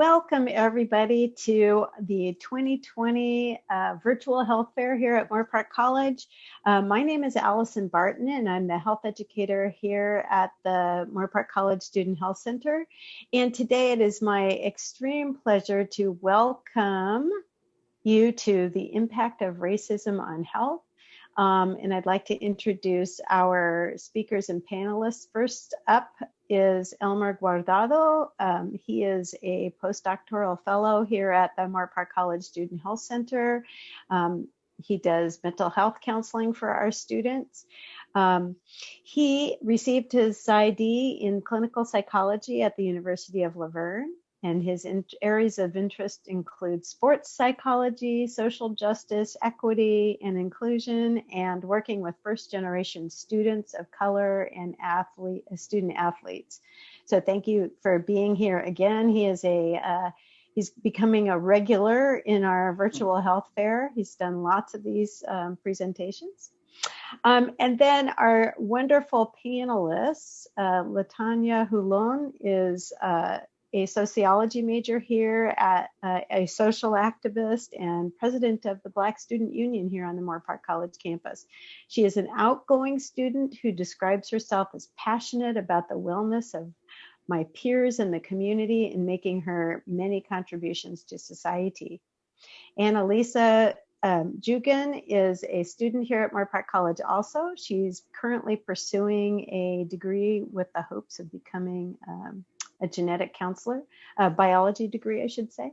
Welcome everybody to the 2020 Virtual Health Fair here at Moorpark College. My name is Allison Barton and I'm the health educator here at the Moorpark College Student Health Center. And today it is my extreme pleasure to welcome you to the impact of racism on health. And I'd like to introduce our speakers and panelists. First up is Elmer Guardado. He is a postdoctoral fellow here at the Moorpark College Student Health Center. He does mental health counseling for our students. He received his PsyD in clinical psychology at the University of Laverne. And his areas of interest include sports psychology, social justice, equity and inclusion, and working with first-generation students of color and student athletes. So thank you for being here again. He is he's becoming a regular in our virtual health fair. He's done lots of these presentations. And then our wonderful panelists, Latanya Hulon is a sociology major here at a social activist and president of the Black Student Union here on the Moorpark College campus. She is an outgoing student who describes herself as passionate about the wellness of my peers in the community and making her many contributions to society. Annalisa Jugan is a student here at Moorpark College also. She's currently pursuing a degree with the hopes of becoming a genetic counselor, a biology degree, I should say.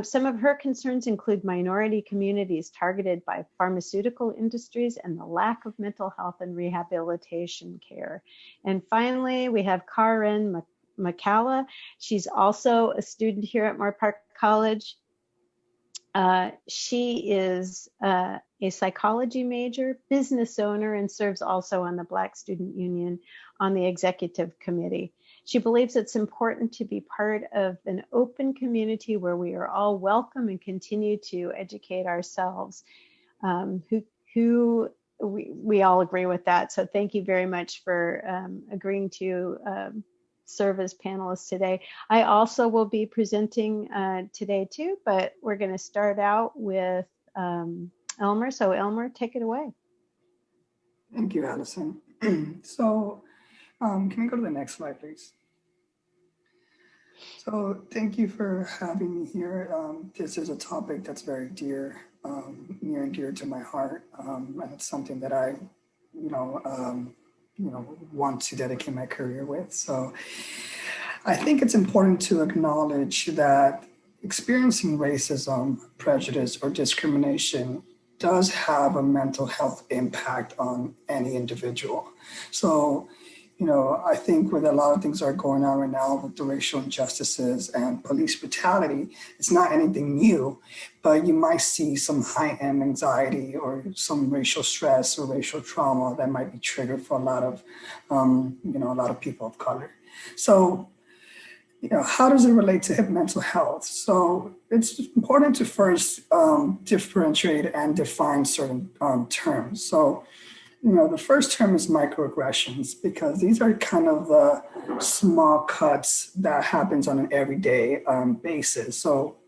Some of her concerns include minority communities targeted by pharmaceutical industries and the lack of mental health and rehabilitation care. And finally, we have Karen McCalla. She's also a student here at Moorpark College. She is a psychology major, business owner, and serves also on the Black Student Union on the executive committee. She believes it's important to be part of an open community where we are all welcome and continue to educate ourselves. We all agree with that. So thank you very much for agreeing to serve as panelists today. I also will be presenting today too, but we're going to start out with Elmer. So Elmer, take it away. Thank you, Allison. So can we go to the next slide, please? So thank you for having me here. This is a topic that's very near and dear to my heart, and it's something that I, want to dedicate my career with. So I think it's important to acknowledge that experiencing racism, prejudice, or discrimination does have a mental health impact on any individual. So, I think with a lot of things that are going on right now with the racial injustices and police brutality, it's not anything new, but you might see some high-end anxiety or some racial stress or racial trauma that might be triggered for a lot of people of color. So, how does it relate to mental health? So it's important to first differentiate and define certain terms. So, the first term is microaggressions, because these are kind of the small cuts that happens on an everyday basis. So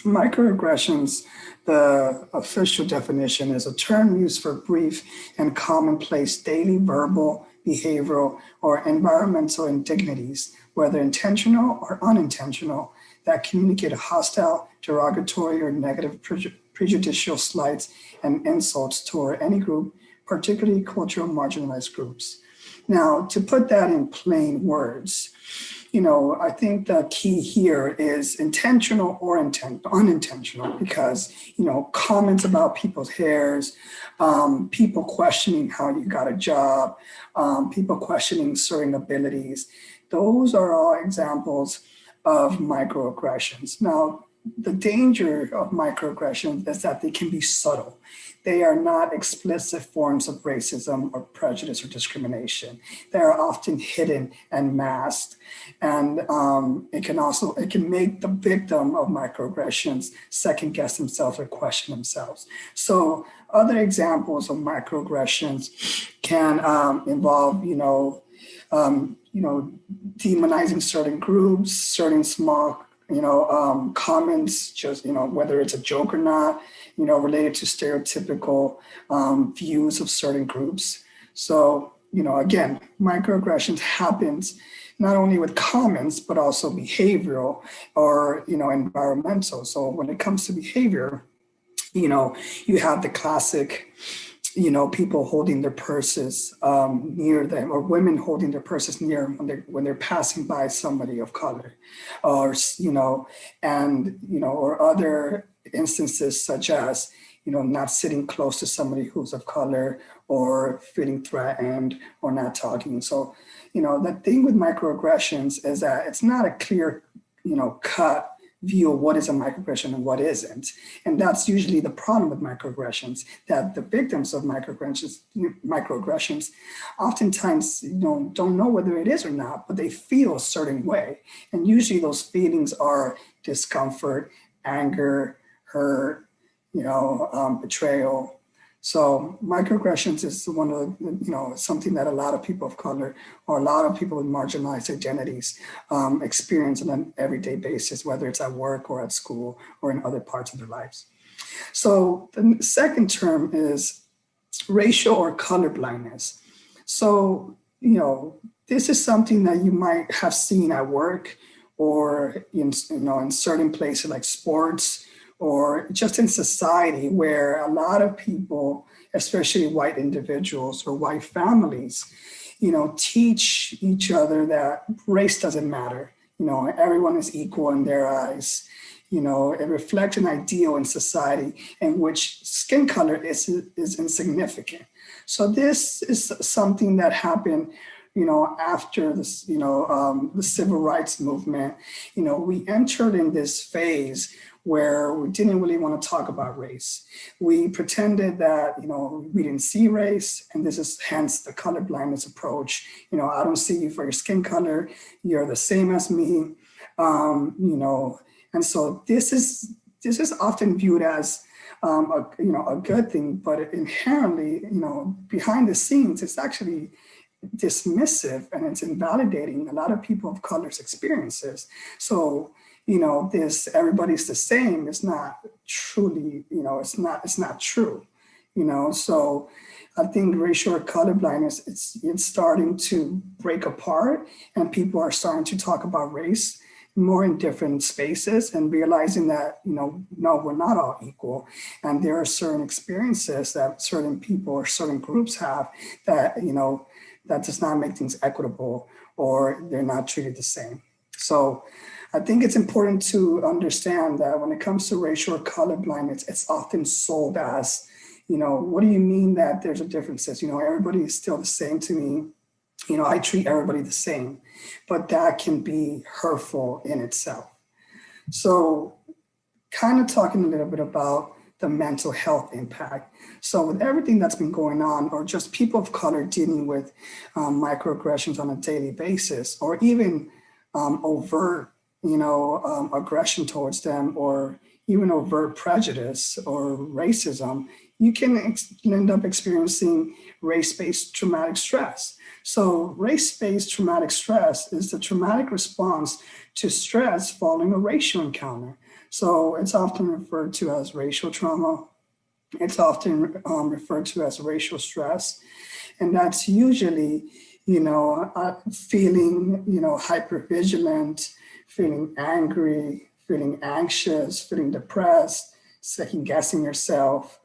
microaggressions, the official definition, is a term used for brief and commonplace daily verbal, behavioral, or environmental indignities, whether intentional or unintentional, that communicate hostile, derogatory, or negative prejudicial slights and insults toward any group, particularly cultural marginalized groups. Now, to put that in plain words, I think the key here is intentional or unintentional, because, comments about people's hairs, people questioning how you got a job, people questioning certain abilities, those are all examples of microaggressions. Now, the danger of microaggressions is that they can be subtle. They are not explicit forms of racism or prejudice or discrimination. They are often hidden and masked. And it can make the victim of microaggressions second guess themselves or question themselves. So other examples of microaggressions can involve, demonizing certain groups, certain small comments, just, whether it's a joke or not, related to stereotypical views of certain groups. So, again, microaggressions happens not only with comments, but also behavioral or, environmental. So when it comes to behavior, you have the classic, people holding their purses near them, or women holding their purses near when they're passing by somebody of color, or or other instances such as not sitting close to somebody who's of color, or feeling threatened, or not talking. So the thing with microaggressions is that it's not a clear cut view of what is a microaggression and what isn't. And that's usually the problem with microaggressions, that the victims of microaggressions oftentimes don't know whether it is or not, but they feel a certain way. And usually those feelings are discomfort, anger, hurt, betrayal. So microaggressions is one of something that a lot of people of color, or a lot of people with marginalized identities experience on an everyday basis, whether it's at work or at school or in other parts of their lives. So the second term is racial or color blindness. So, this is something that you might have seen at work, or in certain places like sports, or just in society, where a lot of people, especially white individuals or white families, teach each other that race doesn't matter. Everyone is equal in their eyes. It reflects an ideal in society in which skin color is insignificant. So this is something that happened after this, the civil rights movement. We entered in this phase where we didn't really want to talk about race. We pretended that, we didn't see race, and this is hence the color blindness approach. I don't see you for your skin color, you're the same as me, and so this is often viewed as a good thing, but inherently, behind the scenes, it's actually dismissive, and it's invalidating a lot of people of color's experiences. So this everybody's the same is not truly, it's not true, So I think racial or color blindness, it's starting to break apart, and people are starting to talk about race more in different spaces, and realizing that, no, we're not all equal. And there are certain experiences that certain people or certain groups have that, that does not make things equitable, or they're not treated the same. So I think it's important to understand that when it comes to racial or color blindness, it's often sold as, what do you mean that there's a differences? Everybody is still the same to me. I treat everybody the same, but that can be hurtful in itself. So kind of talking a little bit about the mental health impact. So with everything that's been going on, or just people of color dealing with microaggressions on a daily basis, or even overt, aggression towards them, or even overt prejudice or racism, you can end up experiencing race-based traumatic stress. So race-based traumatic stress is the traumatic response to stress following a racial encounter. So it's often referred to as racial trauma. It's often referred to as racial stress. And that's usually, feeling, hypervigilant, feeling angry, feeling anxious, feeling depressed, second guessing yourself.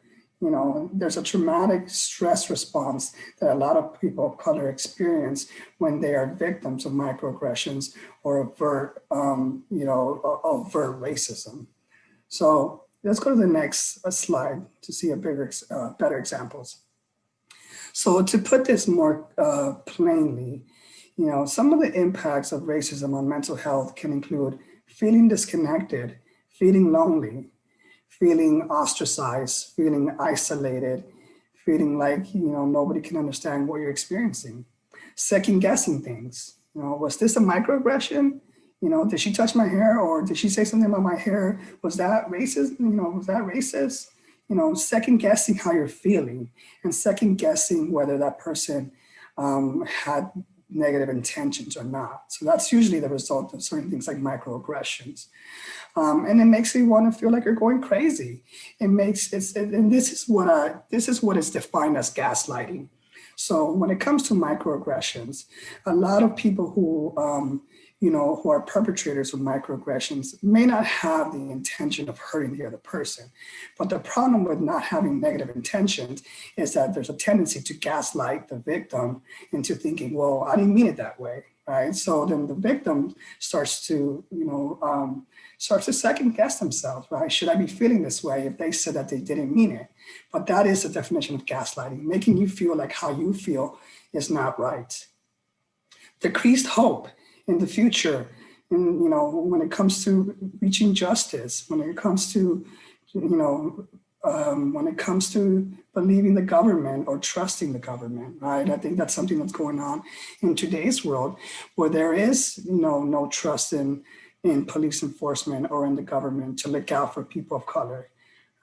There's a traumatic stress response that a lot of people of color experience when they are victims of microaggressions or overt racism. So let's go to the next slide to see better examples. So to put this more plainly, some of the impacts of racism on mental health can include feeling disconnected, feeling lonely, feeling ostracized, feeling isolated, feeling like, nobody can understand what you're experiencing. Second guessing things. Was this a microaggression? Did she touch my hair, or did she say something about my hair? Was that racist? Was that racist? Second guessing how you're feeling, and second guessing whether that person had negative intentions or not. So that's usually the result of certain things like microaggressions. And it makes you want to feel like you're going crazy. And this is what is defined as gaslighting. So when it comes to microaggressions, a lot of people who are perpetrators of microaggressions may not have the intention of hurting the other person. But the problem with not having negative intentions is that there's a tendency to gaslight the victim into thinking, well, I didn't mean it that way, right? So then the victim starts to second guess themselves, right? Should I be feeling this way if they said that they didn't mean it? But that is the definition of gaslighting, making you feel like how you feel is not right. Decreased hope in the future, and when it comes to reaching justice, when it comes to believing the government or trusting the government, right? I think that's something that's going on in today's world, where there is no trust in police enforcement or in the government to look out for people of color,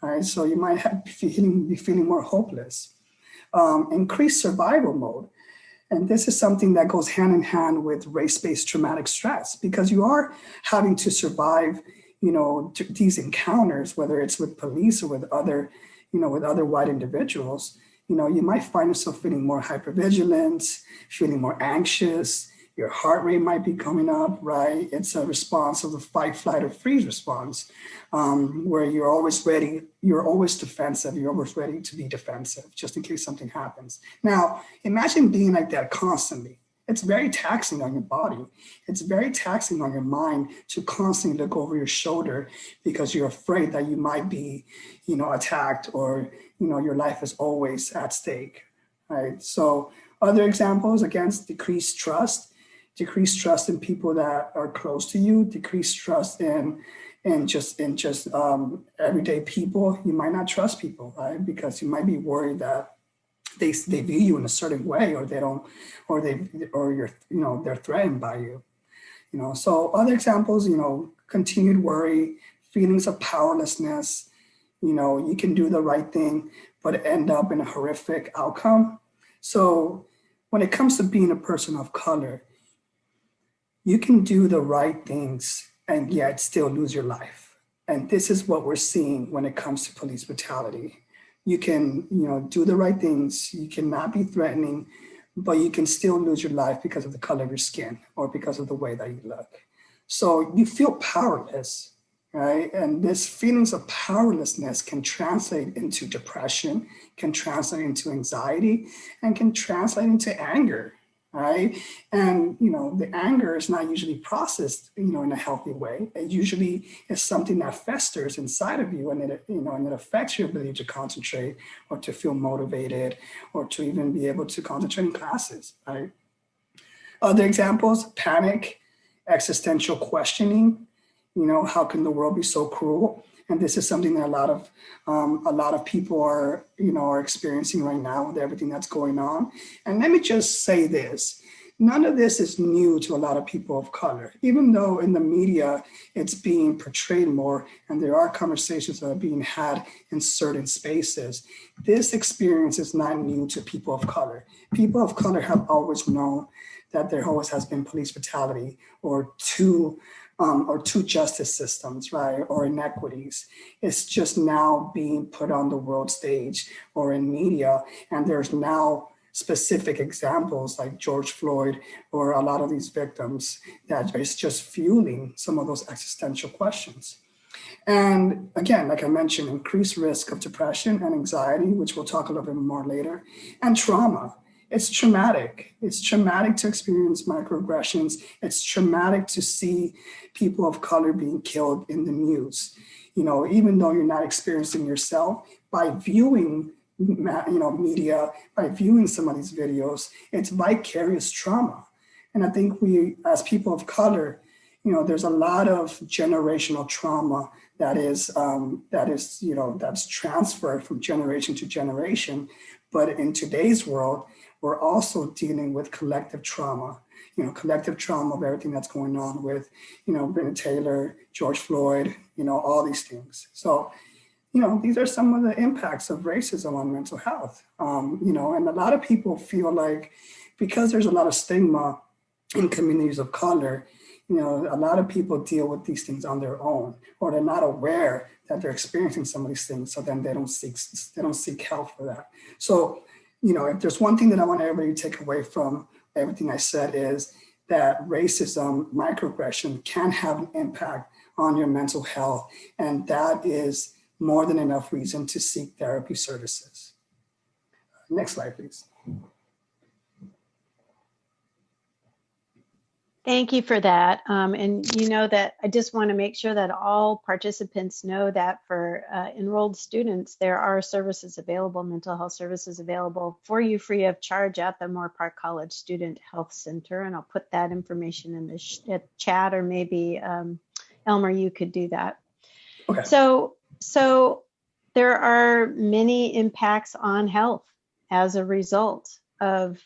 right? So you might be feeling more hopeless. Increased survival mode. And this is something that goes hand in hand with race-based traumatic stress, because you are having to survive, these encounters, whether it's with police or with other white individuals. You might find yourself feeling more hypervigilant, feeling more anxious. Your heart rate might be coming up, right? It's a response of the fight, flight, or freeze response, where you're always ready, you're always defensive, you're always ready to be defensive, just in case something happens. Now, imagine being like that constantly. It's very taxing on your body. It's very taxing on your mind to constantly look over your shoulder because you're afraid that you might be, attacked, or, your life is always at stake, right? So other examples, again, decreased trust in people that are close to you, decreased trust in everyday people. You might not trust people, right? Because you might be worried that they view you in a certain way, or they're threatened by you. So other examples, continued worry, feelings of powerlessness. You can do the right thing, but end up in a horrific outcome. So when it comes to being a person of color, you can do the right things and yet still lose your life. And this is what we're seeing when it comes to police brutality. You can, do the right things. You cannot be threatening, but you can still lose your life because of the color of your skin or because of the way that you look. So you feel powerless, right? And this feelings of powerlessness can translate into depression, can translate into anxiety, and can translate into anger, right? And, the anger is not usually processed, in a healthy way. It usually is something that festers inside of you, and it affects your ability to concentrate or to feel motivated or to even be able to concentrate in classes, right? Other examples: panic, existential questioning. How can the world be so cruel? And this is something that a lot of people are experiencing right now with everything that's going on. And let me just say this: none of this is new to a lot of people of color, even though in the media it's being portrayed more, and there are conversations that are being had in certain spaces. This experience is not new to people of color. People of color have always known that there always has been police brutality or two justice systems, right, or inequities. It's just now being put on the world stage or in media, and there's now specific examples like George Floyd or a lot of these victims that is just fueling some of those existential questions. And again, like I mentioned, increased risk of depression and anxiety, which we'll talk a little bit more later, and trauma. It's traumatic. It's traumatic to experience microaggressions. It's traumatic to see people of color being killed in the news. Even though you're not experiencing yourself, by viewing media, by viewing some of these videos, it's vicarious trauma. And I think we, as people of color, there's a lot of generational trauma that's transferred from generation to generation. But in today's world, we're also dealing with collective trauma of everything that's going on with, Breonna Taylor, George Floyd, all these things. So these are some of the impacts of racism on mental health. And a lot of people feel like because there's a lot of stigma in communities of color, a lot of people deal with these things on their own, or they're not aware that they're experiencing some of these things. So then they don't seek help for that. So, if there's one thing that I want everybody to take away from everything I said is that racism, microaggression can have an impact on your mental health. And that is more than enough reason to seek therapy services. Next slide, please. Thank you for that. And that I just want to make sure that all participants know that for enrolled students, there are services available, mental health services available for you free of charge at the Moorpark College Student Health Center. And I'll put that information in the chat, or maybe Elmer, you could do that. Okay. So there are many impacts on health as a result of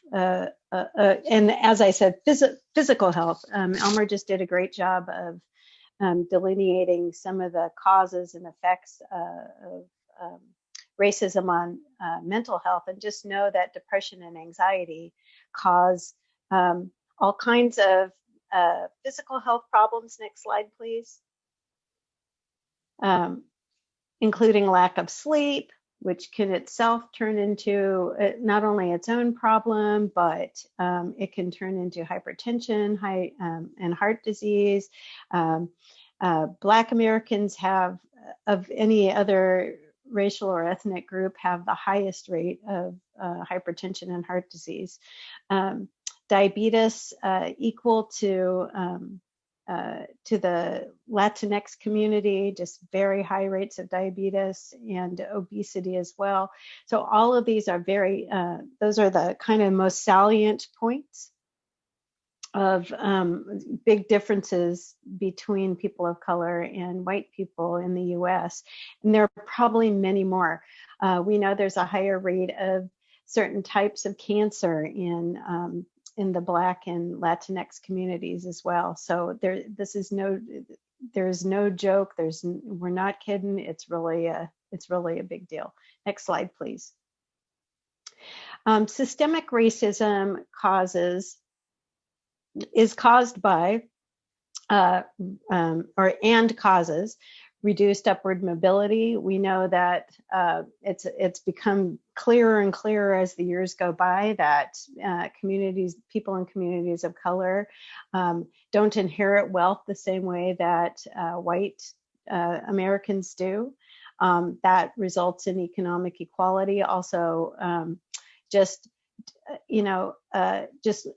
and as I said, physical health. Elmer just did a great job of delineating some of the causes and effects of racism on mental health, and just know that depression and anxiety cause all kinds of physical health problems. Next slide, please. Including lack of sleep, which can itself turn into not only its own problem, but it can turn into hypertension, and heart disease. Black Americans have, of any other racial or ethnic group, have the highest rate of hypertension and heart disease. Diabetes equal to the Latinx community, just very high rates of diabetes and obesity as well. So all of these are those are the kind of most salient points of big differences between people of color and white people in the US. And there are probably many more. We know there's a higher rate of certain types of cancer in the Black and Latinx communities as well. So there's no joke. We're not kidding. It's really a big deal. Next slide, please. Systemic racism is caused by causes reduced upward mobility. We know that it's become clearer and clearer as the years go by that people in communities of color don't inherit wealth the same way that white Americans do. That results in economic equality. Also, just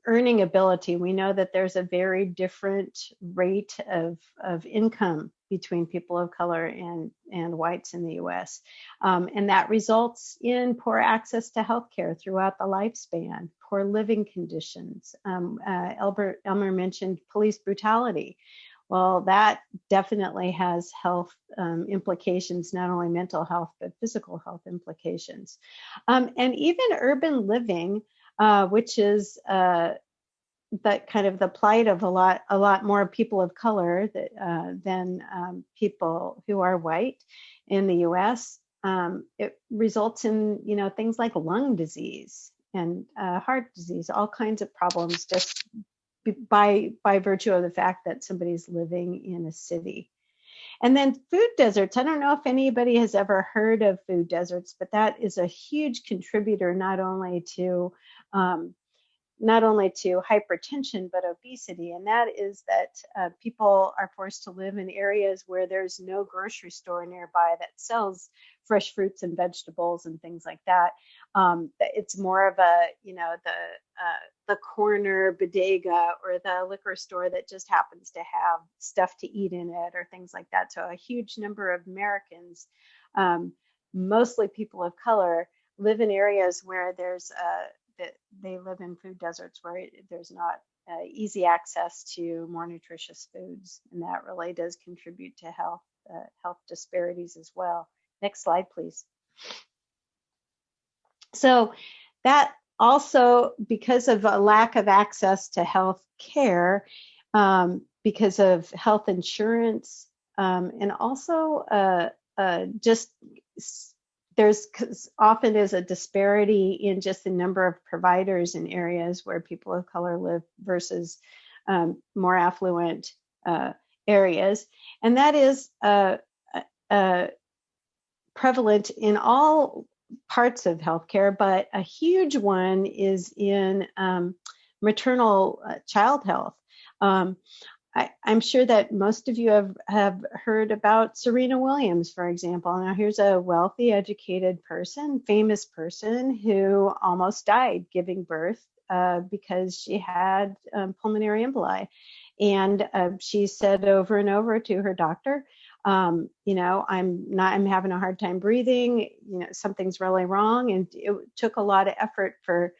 earning ability. We know that there's a very different rate of income between people of color and whites in the US. And that results in poor access to healthcare throughout the lifespan, poor living conditions. Elmer mentioned police brutality. Well, that definitely has health implications, not only mental health, but physical health implications. And even urban living, which is that kind of the plight of a lot more people of color than people who are white in the U.S. It results in things like lung disease and heart disease, all kinds of problems just by virtue of the fact that somebody's living in a city. And then food deserts. I don't know if anybody has ever heard of food deserts, but that is a huge contributor not only to hypertension, but obesity. And that is that people are forced to live in areas where there's no grocery store nearby that sells fresh fruits and vegetables and things like that. It's more of the corner bodega or the liquor store that just happens to have stuff to eat in it or things like that. So a huge number of Americans, mostly people of color, live in areas where they live in food deserts where there's not easy access to more nutritious foods, and that really does contribute to health disparities as well. Next slide, please. So that also, because of a lack of access to health care, because of health insurance, and also just there's often is a disparity in just the number of providers in areas where people of color live versus more affluent areas, and that is prevalent in all parts of healthcare, but a huge one is in maternal child health. I'm sure that most of you have heard about Serena Williams, for example. Now, here's a wealthy, educated person, famous person who almost died giving birth because she had pulmonary emboli. And she said over and over to her doctor, I'm having a hard time breathing, something's really wrong. And it took a lot of effort for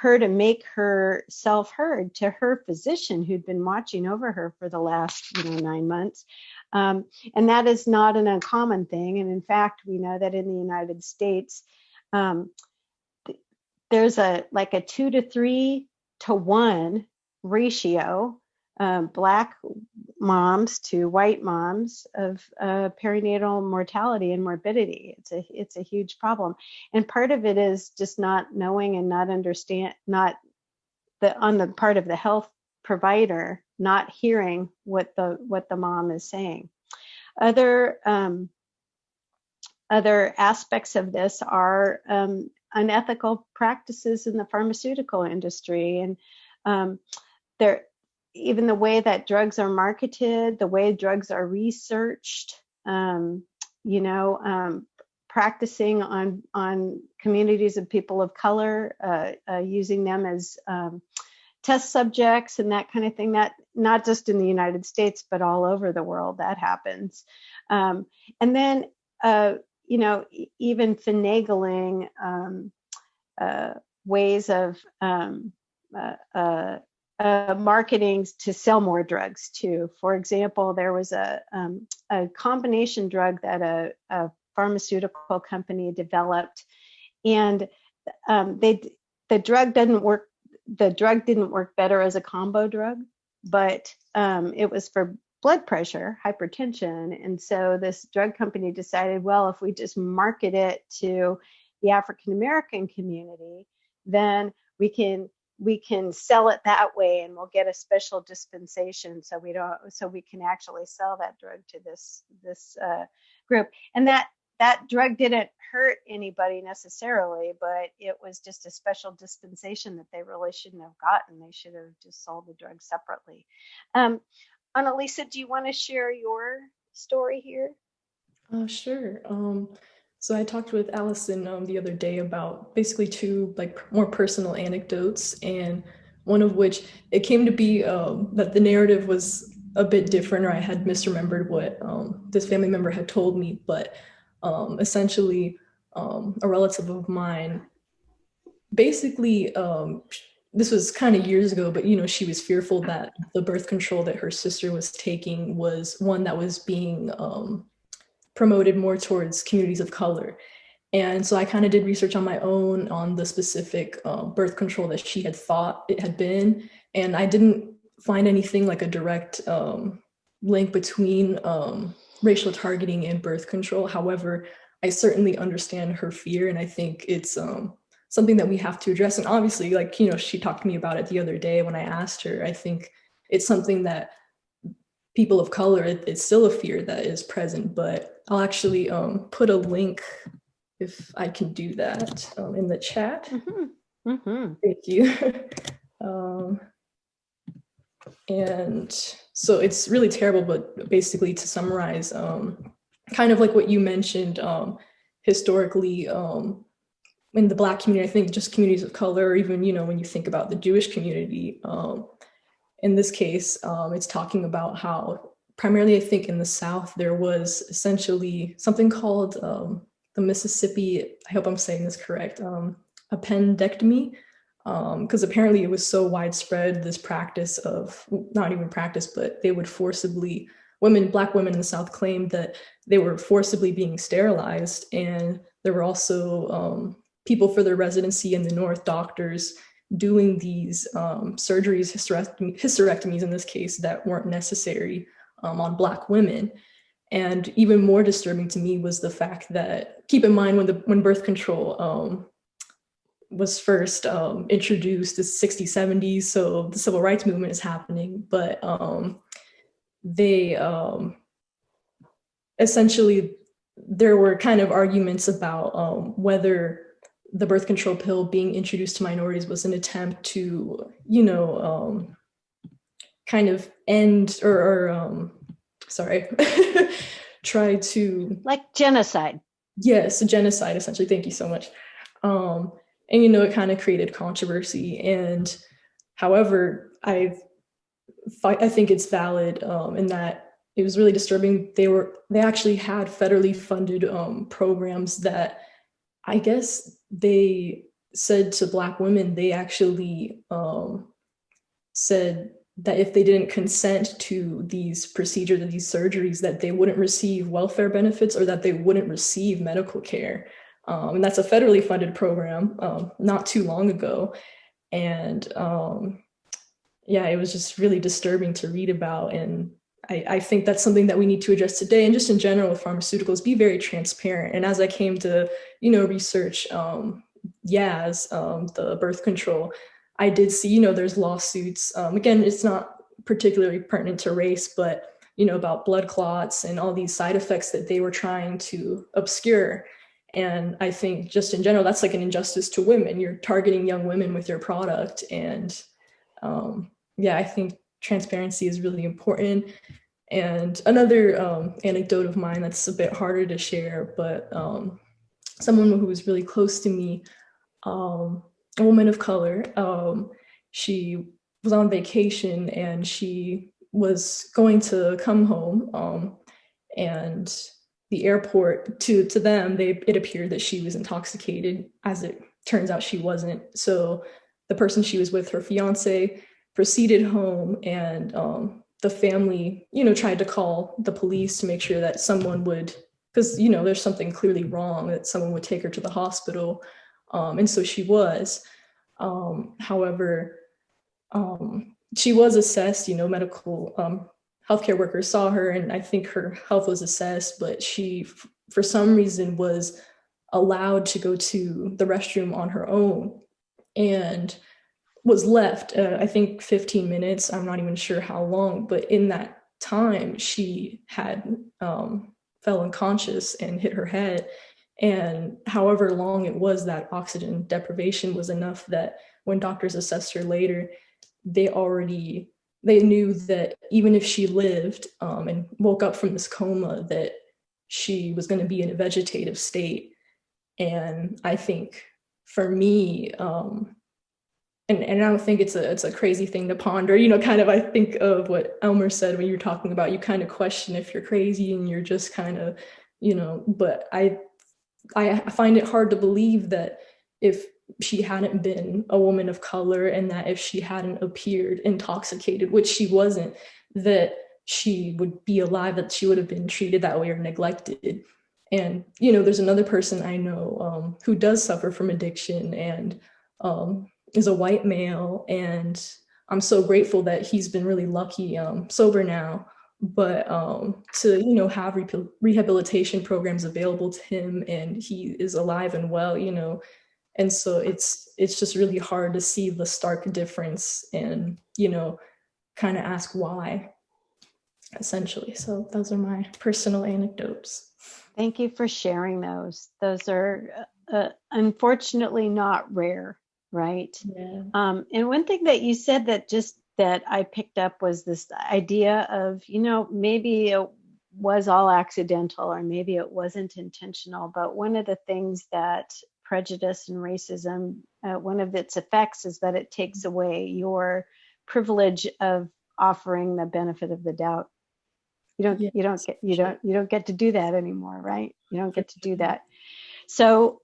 her to make herself heard to her physician who'd been watching over her for the last 9 months. And that is not an uncommon thing. And in fact, we know that in the United States, there's a 2 to 3 to 1 ratio, Black moms to white moms of perinatal mortality and morbidity. It's a huge problem, and part of it is just not knowing and not on the part of the health provider, not hearing what the mom is saying. Other aspects of this are unethical practices in the pharmaceutical industry, and even the way that drugs are marketed, the way drugs are researched, practicing on communities of people of color, using them as test subjects and that kind of thing, that not just in the United States, but all over the world that happens. And then, even finagling ways of marketing to sell more drugs too. For example, there was a combination drug that a pharmaceutical company developed, and the drug didn't work. The drug didn't work better as a combo drug, but it was for blood pressure, hypertension, and so this drug company decided, well, if we just market it to the African American community, then we can sell it that way, and we'll get a special dispensation so we can actually sell that drug to this group. And that drug didn't hurt anybody necessarily, but it was just a special dispensation that they really shouldn't have gotten. They should have just sold the drug separately. Annalisa, do you want to share your story here? Sure. So I talked with Allison the other day about basically two more personal anecdotes, and one of which it came to be that the narrative was a bit different, or I had misremembered what this family member had told me, but essentially a relative of mine, basically this was kind of years ago, but she was fearful that the birth control that her sister was taking was one that was being promoted more towards communities of color. And so I kind of did research on my own on the specific birth control that she had thought it had been. And I didn't find anything like a direct link between racial targeting and birth control. However, I certainly understand her fear, and I think it's something that we have to address. And obviously, she talked to me about it the other day when I asked her. I think it's something that people of color, it's still a fear that is present, but I'll actually put a link, if I can do that, in the chat. Mm-hmm. Mm-hmm. Thank you. And so it's really terrible, but basically to summarize, kind of like what you mentioned, historically, in the Black community, I think just communities of color, or even, when you think about the Jewish community, in this case, it's talking about how primarily, I think in the South, there was essentially something called the Mississippi, I hope I'm saying this correct, appendectomy, because apparently it was so widespread, this practice of, not even practice, but they would forcibly, Black women in the South claimed that they were forcibly being sterilized. And there were also people for their residency in the North, doctors, doing these surgeries, hysterectomies in this case, that weren't necessary on Black women. And even more disturbing to me was the fact that, keep in mind when birth control was first introduced, the 60s, 70s, so the civil rights movement is happening, but they essentially, there were kind of arguments about whether the birth control pill being introduced to minorities was an attempt to, kind of end or sorry, try to... Like genocide. Yes, genocide, essentially. Thank you so much. And, it kind of created controversy. And however, I think it's valid in that it was really disturbing. They actually had federally funded programs that I guess they said to Black women, they actually said that if they didn't consent to these procedures and these surgeries, that they wouldn't receive welfare benefits or that they wouldn't receive medical care. And that's a federally funded program not too long ago. And yeah, it was just really disturbing to read about. And I think that's something that we need to address today. And just in general with pharmaceuticals, be very transparent. And as I came to, research YAS, the birth control, I did see, there's lawsuits. Again, it's not particularly pertinent to race, but, about blood clots and all these side effects that they were trying to obscure. And I think just in general, that's like an injustice to women. You're targeting young women with your product. And yeah, I think transparency is really important. And another anecdote of mine that's a bit harder to share, but someone who was really close to me, a woman of color, she was on vacation and she was going to come home, and the airport, to them, it appeared that she was intoxicated. As it turns out, she wasn't. So the person she was with, her fiance, proceeded home, and the family, tried to call the police to make sure that someone would, because, there's something clearly wrong, that someone would take her to the hospital. And so she was. However, she was assessed, medical healthcare workers saw her, and I think her health was assessed, but she, for some reason, was allowed to go to the restroom on her own and was left, I think 15 minutes. I'm not even sure how long, but in that time, she had fell unconscious and hit her head. And however long it was, that oxygen deprivation was enough that when doctors assessed her later, they knew that even if she lived and woke up from this coma, that she was going to be in a vegetative state. And I think for me, and I don't think it's a crazy thing to ponder, kind of, I think of what Elmer said when you're talking about, you kind of question if you're crazy and you're just kind of, but I find it hard to believe that if she hadn't been a woman of color, and that if she hadn't appeared intoxicated, which she wasn't, that she would be alive, that she would have been treated that way or neglected. And, there's another person I know who does suffer from addiction and is a white male. And I'm so grateful that he's been really lucky, sober now, but to, have rehabilitation programs available to him, and he is alive and well, and so it's just really hard to see the stark difference and, kind of ask why, essentially. So those are my personal anecdotes. Thank you for sharing those. Those are unfortunately not rare, right? Yeah. And one thing that you said that I picked up was this idea of, maybe it was all accidental or maybe it wasn't intentional, but one of the things that prejudice and racism, one of its effects is that it takes away your privilege of offering the benefit of the doubt. You don't get to do that anymore, right? You don't get to do that. So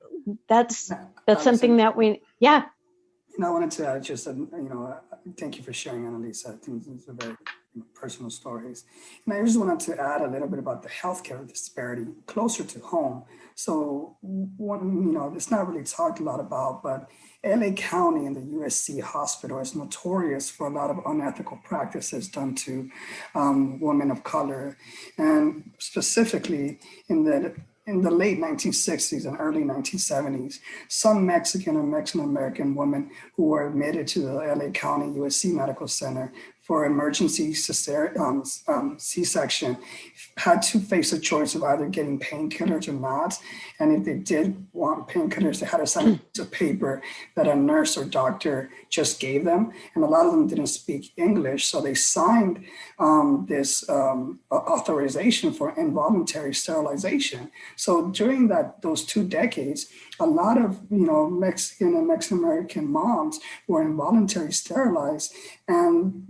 that's something that we, yeah. I wanted to just, Thank you for sharing, Annalisa. I think these are very personal stories. And I just wanted to add a little bit about the healthcare disparity closer to home. So one, it's not really talked a lot about, but LA County and the USC hospital is notorious for a lot of unethical practices done to women of color. And specifically in the late 1960s and early 1970s, some Mexican and Mexican American women who were admitted to the LA County USC Medical Center for emergency C-section had to face a choice of either getting painkillers or not. And if they did want painkillers, they had to sign a piece of paper that a nurse or doctor just gave them. And a lot of them didn't speak English, so they signed this authorization for involuntary sterilization. So during those 2 decades, a lot of Mexican and Mexican American moms were involuntarily sterilized, and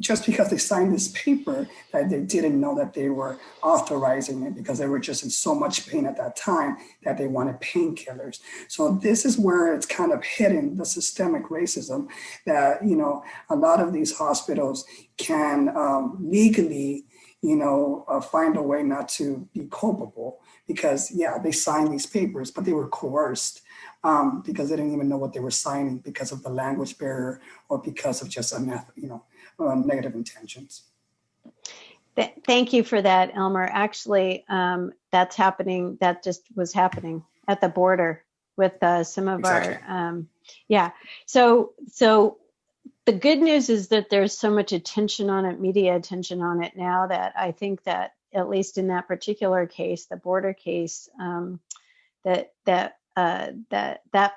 just because they signed this paper, that they didn't know that they were authorizing it, because they were just in so much pain at that time that they wanted painkillers. So this is where it's kind of hidden, the systemic racism, that a lot of these hospitals can legally find a way not to be culpable, because they signed these papers, but they were coerced because they didn't even know what they were signing because of the language barrier or because of just negative intentions. Thank you for that, Elmer. Actually, that's happening. That just was happening at the border with some of Exactly. our, So the good news is that there's so much attention on it, media attention on it now, that I think that at least in that particular case, the border case, that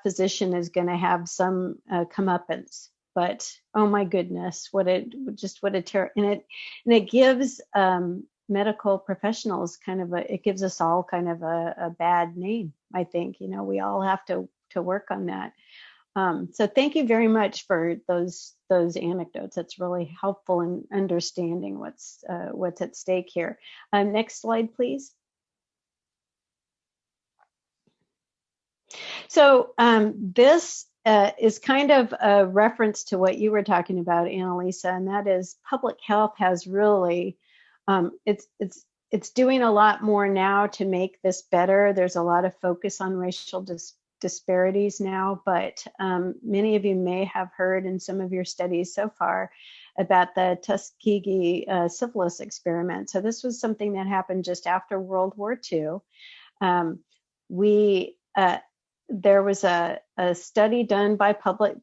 physician is going to have some comeuppance. But oh my goodness, what a terror! And it gives medical professionals it gives us all kind of a bad name. I think we all have to work on that. So thank you very much for those anecdotes. That's really helpful in understanding what's at stake here. Next slide, please. So this is kind of a reference to what you were talking about, Annalisa, and that is public health has really, it's doing a lot more now to make this better. There's a lot of focus on racial disparities now, but many of you may have heard in some of your studies so far about the Tuskegee syphilis experiment. So this was something that happened just after World War II. There was a study done by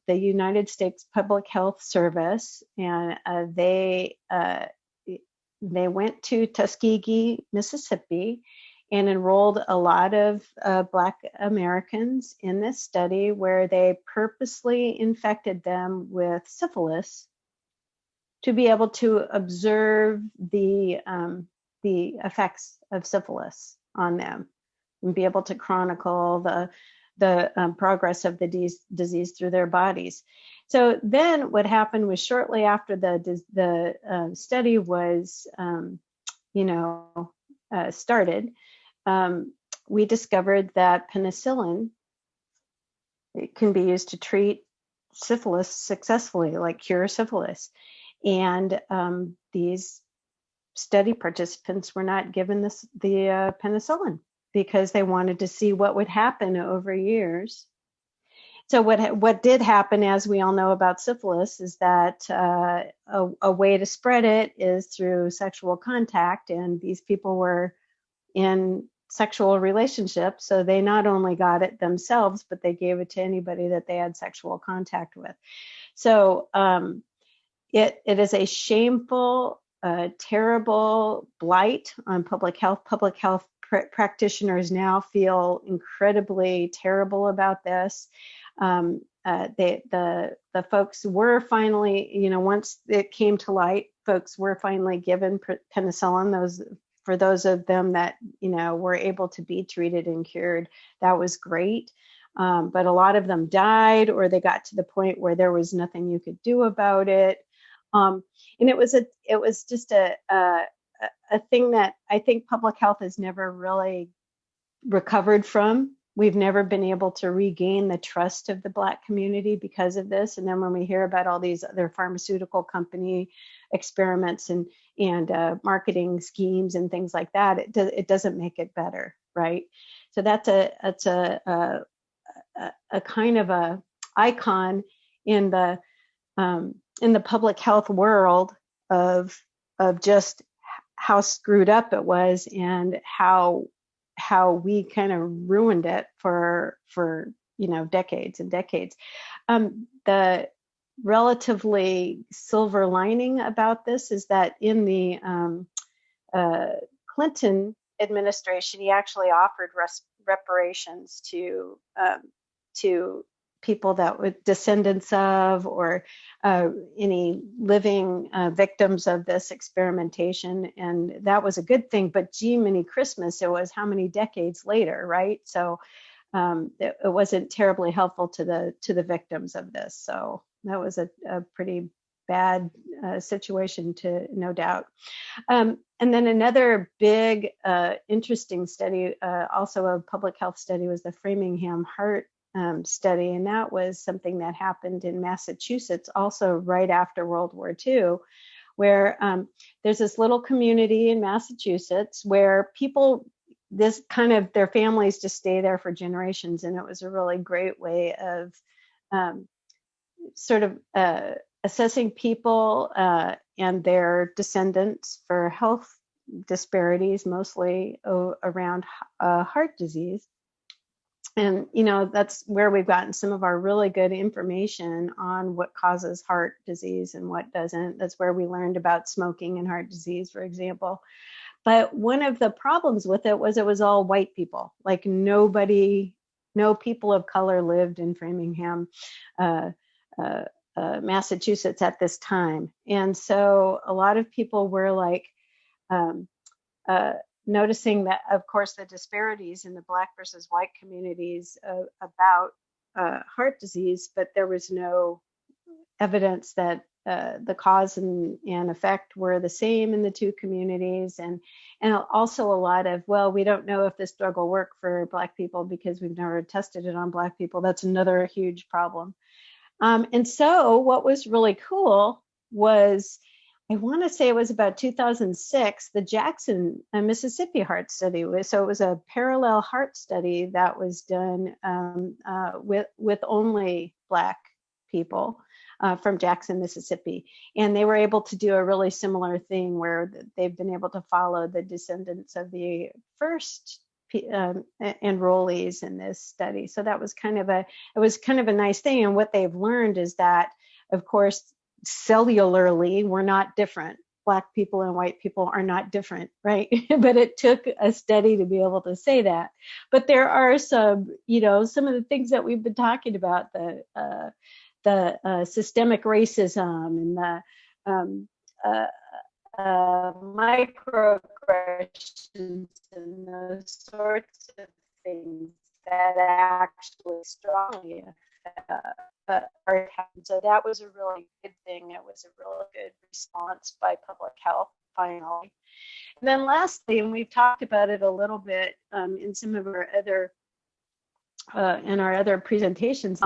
the United States Public Health Service, and they went to Tuskegee, Mississippi, and enrolled a lot of Black Americans in this study, where they purposely infected them with syphilis to be able to observe the effects of syphilis on them and be able to chronicle the progress of the disease through their bodies. So then what happened was, shortly after the study was started, we discovered that penicillin can be used to treat syphilis successfully, like cure syphilis. And these study participants were not given the penicillin, because they wanted to see what would happen over years. So what did happen, as we all know about syphilis, is that a way to spread it is through sexual contact, and these people were in sexual relationships, so they not only got it themselves, but they gave it to anybody that they had sexual contact with. So it is a shameful, terrible blight on public health. Public health practitioners now feel incredibly terrible about this. The folks were finally, once it came to light, folks were finally given penicillin. For those of them that were able to be treated and cured, that was great. But a lot of them died, or they got to the point where there was nothing you could do about it. And it was just a thing that I think public health has never really recovered from. we've never been able to regain the trust of the Black community because of this. And then when we hear about all these other pharmaceutical company experiments and marketing schemes and things like that, it doesn't make it better, right? So that's a kind of a icon in the public health world of just how screwed up it was and how we kind of ruined it for decades and decades. The relatively silver lining about this is that in the Clinton administration, he actually offered reparations to people that were descendants of or any living victims of this experimentation, and that was a good thing. But gee, many Christmas, it was how many decades later, right? So it wasn't terribly helpful to the victims of this. So that was a pretty bad situation, to no doubt. And then another big interesting study, also a public health study, was the Framingham Heart study, and that was something that happened in Massachusetts also right after World War II, where there's this little community in Massachusetts where people, this kind of, their families just stay there for generations, and it was a really great way of sort of assessing people and their descendants for health disparities, mostly around heart disease. And, that's where we've gotten some of our really good information on what causes heart disease and what doesn't. That's where we learned about smoking and heart disease, for example. But one of the problems with it was all white people. Like no people of color lived in Framingham, Massachusetts at this time. And so a lot of people were like, noticing that, of course, the disparities in the Black versus white communities about heart disease, but there was no evidence that the cause and effect were the same in the two communities. And also a lot of, well, we don't know if this drug will work for Black people because we've never tested it on Black people. That's another huge problem. And so what was really cool was, I want to say it was about 2006, the Jackson, Mississippi heart study. So it was a parallel heart study that was done with only Black people from Jackson, Mississippi. And they were able to do a really similar thing where they've been able to follow the descendants of the first enrollees in this study. So that was kind of a nice thing. And what they've learned is that, of course, cellularly, we're not different. Black people and white people are not different, right? But it took a study to be able to say that. But there are some of the things that we've been talking about, the systemic racism and the microaggressions and those sorts of things that actually strongly affect. So that was a really good thing. It was a really good response by public health, finally. And then lastly, and we've talked about it a little bit in some of our other in our other presentations,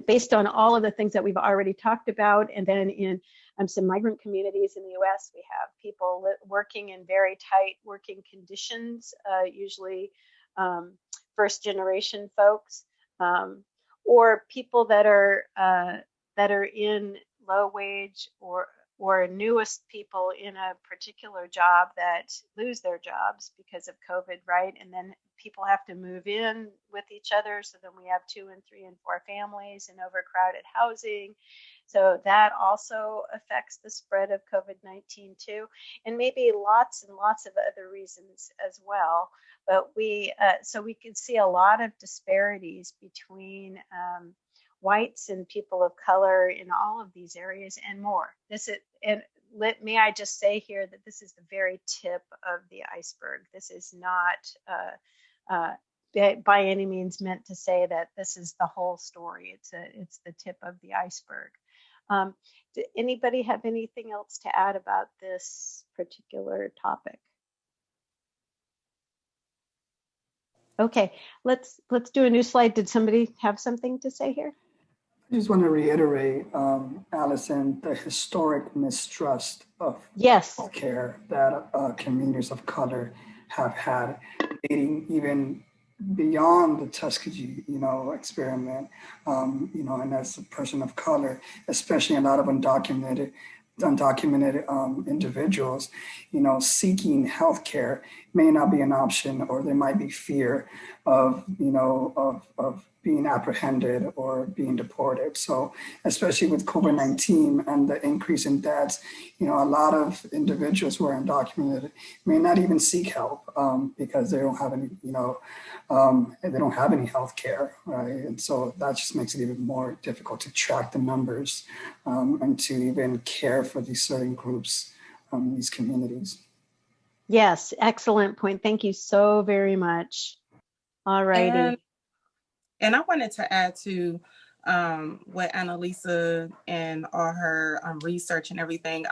based on all of the things that we've already talked about, and then in some migrant communities in the U.S., we have people working in very tight working conditions, usually first generation folks, or people that are in low wage or newest people in a particular job that lose their jobs because of COVID, right? And then people have to move in with each other. So then we have 2 and 3 and 4 families and overcrowded housing. So that also affects the spread of COVID-19 too, and maybe lots and lots of other reasons as well. But so we can see a lot of disparities between whites and people of color in all of these areas and more. May I just say here that this is the very tip of the iceberg. This is not by any means meant to say that this is the whole story. It's the tip of the iceberg. Did anybody have anything else to add about this particular topic? Okay, let's do a new slide. Did somebody have something to say here? I just want to reiterate, Allison, the historic mistrust of Yes. healthcare that communities of color have had, dating even beyond the Tuskegee, experiment, and as a person of color, especially a lot of undocumented individuals, seeking healthcare may not be an option, or there might be fear of, of being apprehended or being deported. So, especially with COVID-19 and the increase in deaths, a lot of individuals who are undocumented may not even seek help because they don't have any, they don't have any health care, right? And so that just makes it even more difficult to track the numbers and to even care for these certain groups, these communities. Yes, excellent point. Thank you so very much. All righty. And I wanted to add to what Annalisa and all her research and everything.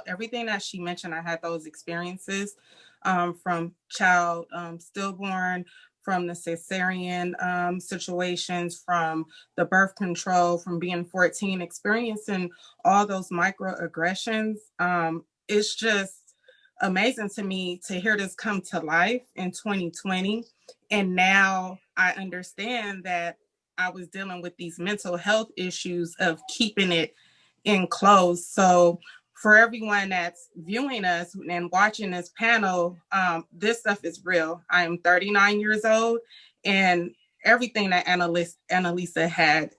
Everything that she mentioned, I had those experiences from child stillborn, from the cesarean situations, from the birth control, from being 14, experiencing all those microaggressions. It's just amazing to me to hear this come to life in 2020. And now I understand that I was dealing with these mental health issues of keeping it enclosed. So for everyone that's viewing us and watching this panel, this stuff is real. I am 39 years old, and everything that Annalisa had,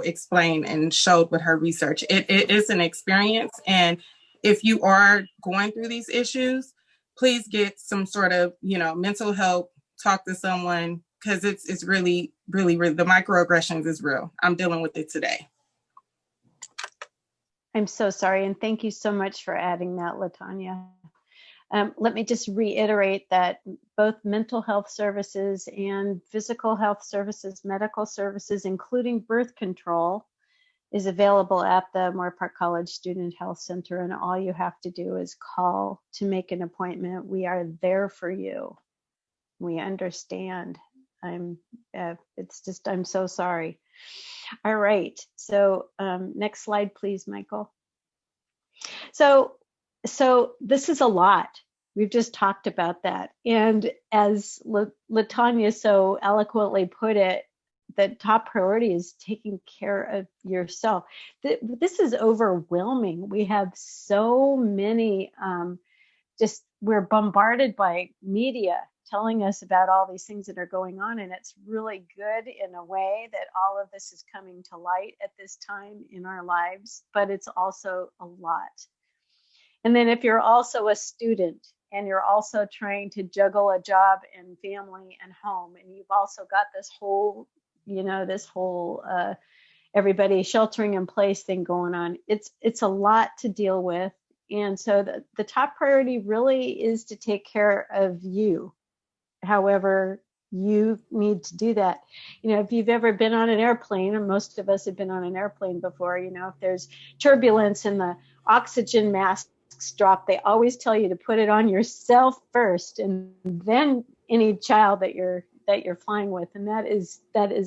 explained and showed with her research, it is an experience. And if you are going through these issues, please get some sort of, mental help, talk to someone, because it's really, really, really, the microaggressions is real. I'm dealing with it today. I'm so sorry, and thank you so much for adding that, LaTanya. Let me just reiterate that both mental health services and physical health services, medical services, including birth control, is available at the Moorpark College Student Health Center, and all you have to do is call to make an appointment. We are there for you. We understand. I'm so sorry. All right, so next slide, please, Michael. So this is a lot. We've just talked about that. And as LaTanya so eloquently put it, the top priority is taking care of yourself. This is overwhelming. We have so many, we're bombarded by media telling us about all these things that are going on. And it's really good in a way that all of this is coming to light at this time in our lives, but it's also a lot. And then if you're also a student and you're also trying to juggle a job and family and home, and you've also got this whole everybody sheltering in place thing going on, it's a lot to deal with. And so the top priority really is to take care of you, however you need to do that. If you've ever been on an airplane, and most of us have been on an airplane before, if there's turbulence and the oxygen masks drop, they always tell you to put it on yourself first, and then any child that you're flying with. And that is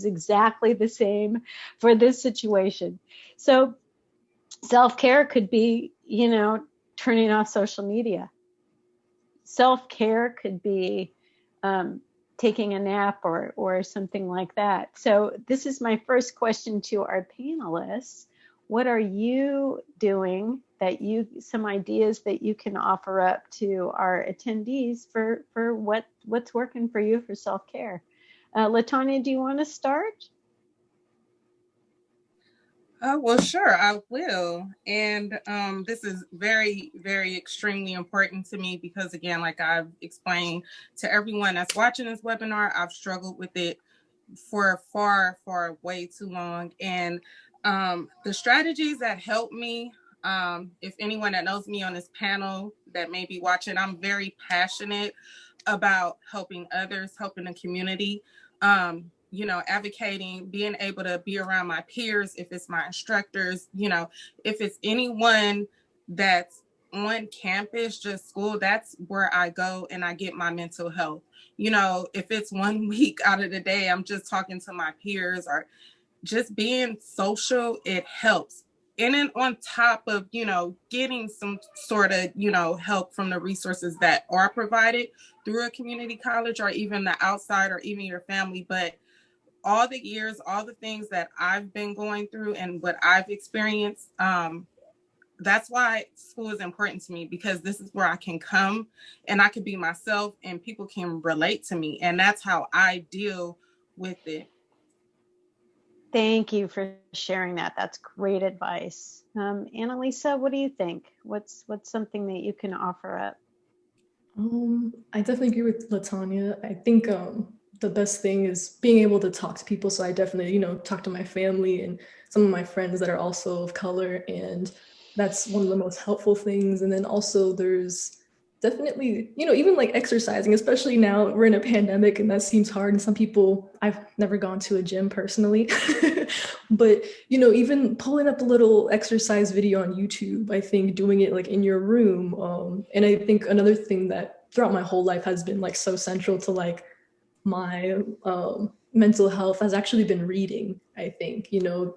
exactly the same for this situation. So self-care could be, turning off social media. Self-care could be taking a nap or something like that. So this is my first question to our panelists. What are you doing some ideas that you can offer up to our attendees for what's working for you for self-care? LaTanya, do you want to start? Well, sure, I will. And this is very, very extremely important to me because, again, like I've explained to everyone that's watching this webinar, I've struggled with it for far way too long. And the strategies that help me, if anyone that knows me on this panel that may be watching, I'm very passionate about helping others, helping the community. Advocating, being able to be around my peers, if it's my instructors, if it's anyone that's on campus, just school, that's where I go and I get my mental health. You know, if it's 1 week out of the day, I'm just talking to my peers or just being social, it helps. And then on top of, you know, getting some sort of, you know, help from the resources that are provided through a community college or even the outside or even your family. But all the years, all the things that I've been going through and what I've experienced, that's why school is important to me, because this is where I can come and I can be myself and people can relate to me. And that's how I deal with it. Thank you for sharing that. That's great advice. Annalisa, what do you think? What's something that you can offer up? I definitely agree with Latanya. I think the best thing is being able to talk to people. So I definitely, talk to my family and some of my friends that are also of color, and that's one of the most helpful things. And then also there's definitely, even like exercising, especially now we're in a pandemic and that seems hard. And some people, I've never gone to a gym personally, but, even pulling up a little exercise video on YouTube, I think doing it like in your room. And I think another thing that throughout my whole life has been like so central to like my mental health has actually been reading. I think,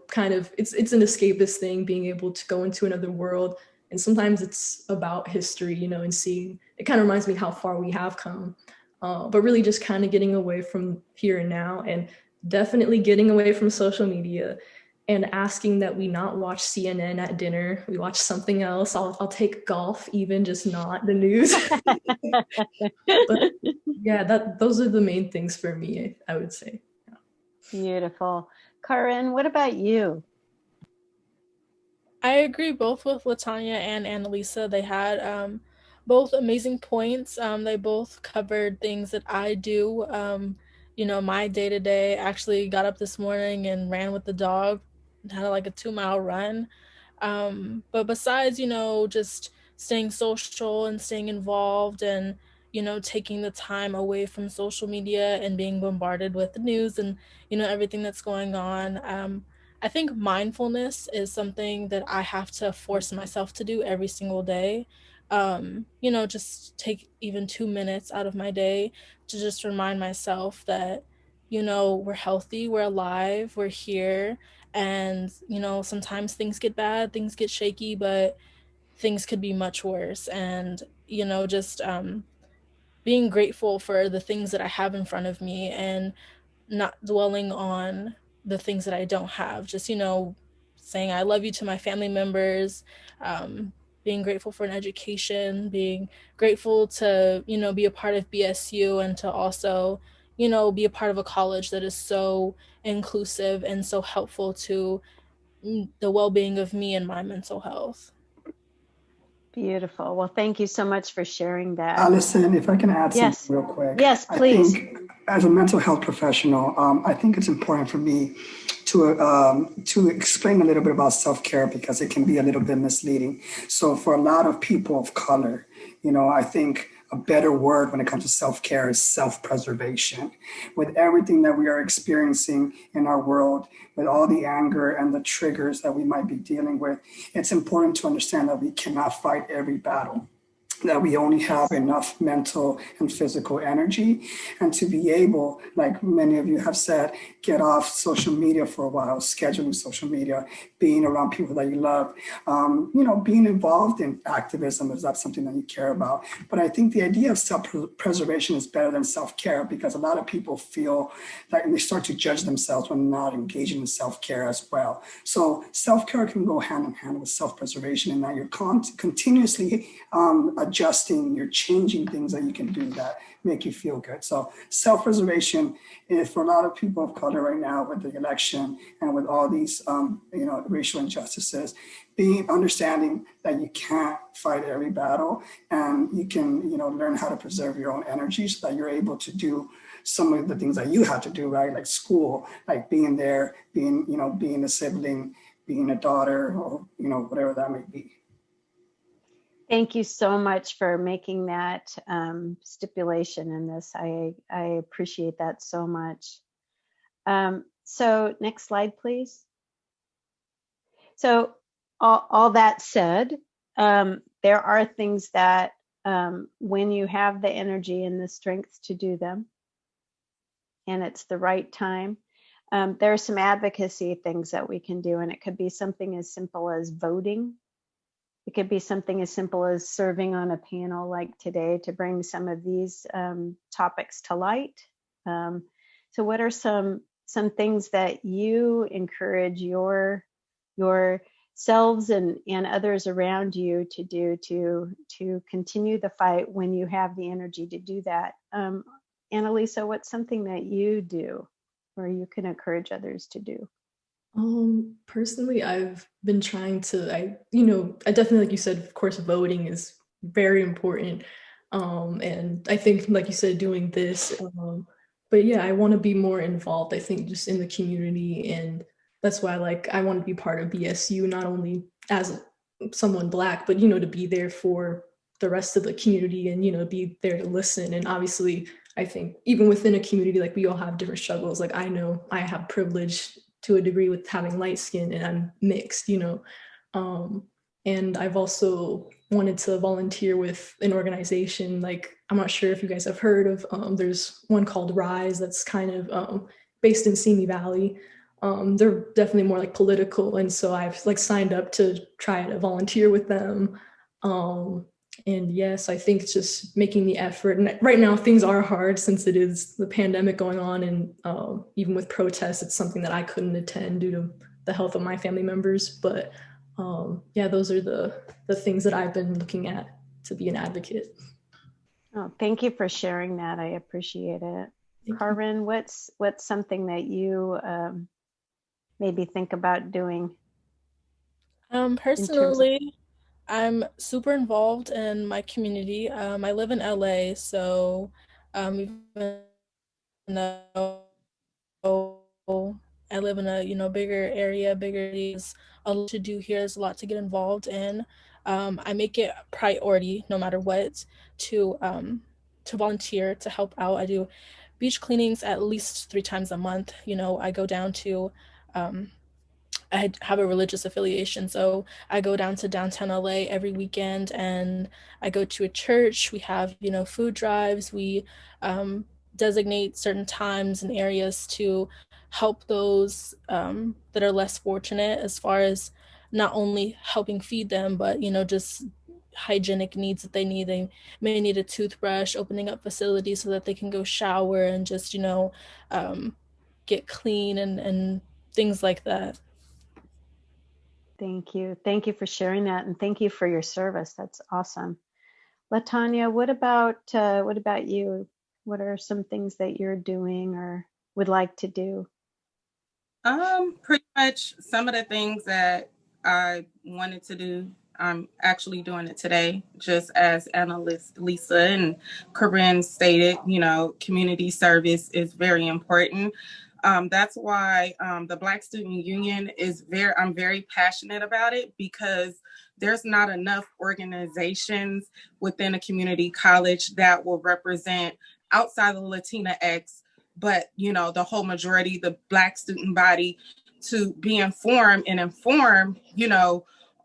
kind of it's an escapist thing, being able to go into another world. And sometimes it's about history, and seeing, it kind of reminds me how far we have come. But really just kind of getting away from here and now, and definitely getting away from social media and asking that we not watch CNN at dinner. We watch something else. I'll take golf, even just not the news. But yeah, those are the main things for me, I would say. Yeah. Beautiful. Karin, what about you? I agree both with Latanya and Annalisa. They had both amazing points. They both covered things that I do. My day to day. Actually got up this morning and ran with the dog, had like a 2-mile run. But besides, just staying social and staying involved and, taking the time away from social media and being bombarded with the news and, everything that's going on. I think mindfulness is something that I have to force myself to do every single day. Just take even 2 minutes out of my day to just remind myself that, we're healthy, we're alive, we're here. And, sometimes things get bad, things get shaky, but things could be much worse. And, just being grateful for the things that I have in front of me and not dwelling on the things that I don't have. Just, saying I love you to my family members, being grateful for an education, being grateful to, be a part of BSU and to also, be a part of a college that is so inclusive and so helpful to the well-being of me and my mental health. Beautiful. Well, thank you so much for sharing that. Allison, if I can add something real quick. Yes, please. I think as a mental health professional, I think it's important for me to explain a little bit about self-care, because it can be a little bit misleading. So for a lot of people of color, I think a better word when it comes to self-care is self-preservation. With everything that we are experiencing in our world, with all the anger and the triggers that we might be dealing with, it's important to understand that we cannot fight every battle, that we only have enough mental and physical energy, and to be able, like many of you have said, get off social media for a while, scheduling social media, being around people that you love, being involved in activism if that's something that you care about. But I think the idea of self-preservation is better than self-care, because a lot of people feel like they start to judge themselves when not engaging in self-care as well. So self-care can go hand in hand with self-preservation, in that you're continuously adjusting, you're changing things that you can do that make you feel good. So self-preservation is, for a lot of people of color right now, with the election and with all these racial injustices, understanding that you can't fight every battle, and you can learn how to preserve your own energy so that you're able to do some of the things that you have to do, right? Like school, like being there, being a sibling, being a daughter, or whatever that may be. Thank you so much for making that stipulation in this. I appreciate that so much. So next slide, please. So all that said, there are things that when you have the energy and the strength to do them, and it's the right time, there are some advocacy things that we can do, and it could be something as simple as voting. It could be something as simple as serving on a panel like today to bring some of these topics to light. So what are some things that you encourage yourselves and others around you to do to continue the fight when you have the energy to do that? Annalisa, what's something that you do or you can encourage others to do? Personally, I've been trying to, I definitely, like you said, of course, voting is very important. And I think, like you said, doing this, but yeah, I want to be more involved, I think, just in the community. And that's why, like, I want to be part of BSU, not only as someone Black, but, to be there for the rest of the community and, be there to listen. And obviously, I think even within a community, like, we all have different struggles. Like, I know I have privilege to a degree with having light skin and I'm mixed, and I've also wanted to volunteer with an organization. Like, I'm not sure if you guys have heard of, there's one called Rise that's kind of based in Simi Valley. They're definitely more like political. And so I've like signed up to try to volunteer with them. And yes, I think it's just making the effort. And right now things are hard since it is the pandemic going on. And even with protests, it's something that I couldn't attend due to the health of my family members. But yeah, those are the things that I've been looking at to be an advocate. Oh, thank you for sharing that. I appreciate it. Karin, what's something that you maybe think about doing? Personally, I'm super involved in my community. I live in LA, so even though I live in a bigger area, bigger cities, a lot to do here. There's a lot to get involved in. I make it a priority, no matter what, to volunteer, to help out. I do beach cleanings at least 3 times a month. I go down to I have a religious affiliation, so I go down to downtown LA every weekend and I go to a church. We have, food drives. We designate certain times and areas to help those that are less fortunate, as far as not only helping feed them, but, just hygienic needs that they need. They may need a toothbrush, opening up facilities so that they can go shower and just, get clean and things like that. Thank you. Thank you for sharing that, and thank you for your service. That's awesome. LaTanya, what about you? What are some things that you're doing or would like to do? Pretty much some of the things that I wanted to do, I'm actually doing it today, just as Lisa and Corinne stated, community service is very important. That's why the Black Student Union I'm very passionate about it, because there's not enough organizations within a community college that will represent outside of Latinx, but the whole majority, the Black student body, to be informed and inform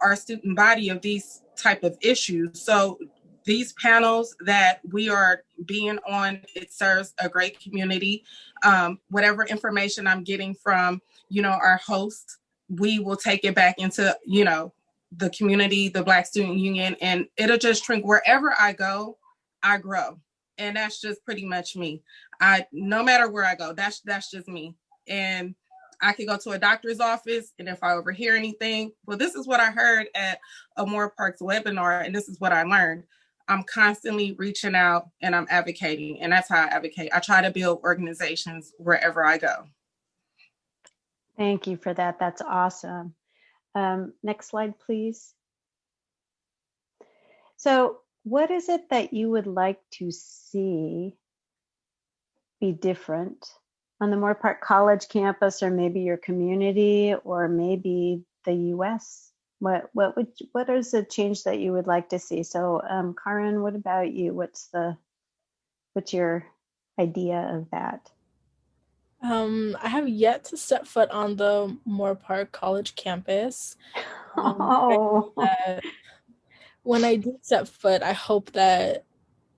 our student body of these type of issues. So these panels that we are being on, it serves a great community. Whatever information I'm getting from our host, we will take it back into the community, the Black Student Union, and it'll just shrink. Wherever I go, I grow. And that's just pretty much me. No matter where I go, that's just me. And I could go to a doctor's office, and if I overhear anything, well, this is what I heard at a Moorpark's webinar, and this is what I learned. I'm constantly reaching out and I'm advocating, and that's how I advocate. I try to build organizations wherever I go. Thank you for that. That's awesome. Next slide, please. So, what is it that you would like to see be different on the Moorpark College campus, or maybe your community, or maybe the U.S.? What is the change that you would like to see? So, Karin, what about you? What's your idea of that? I have yet to step foot on the Moorpark College campus. Oh. when I do set foot, I hope that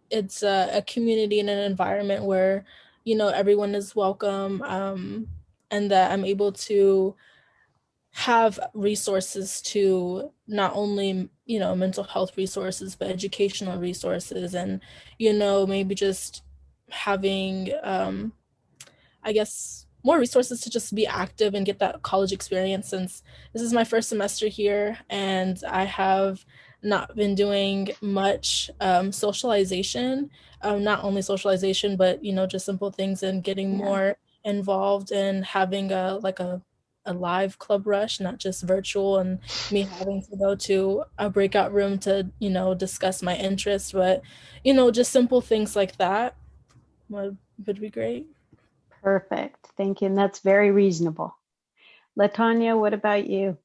it's a community and an environment where, everyone is welcome, and that I'm able to have resources to not only, mental health resources, but educational resources, and, maybe just having, I guess, more resources to just be active and get that college experience, since this is my first semester here and I have not been doing much socialization, not only socialization, but, just simple things and getting more involved and having a live club rush, not just virtual, and me having to go to a breakout room to, discuss my interests, but, just simple things like that would be great. Perfect. Thank you. And that's very reasonable. LaTanya, what about you?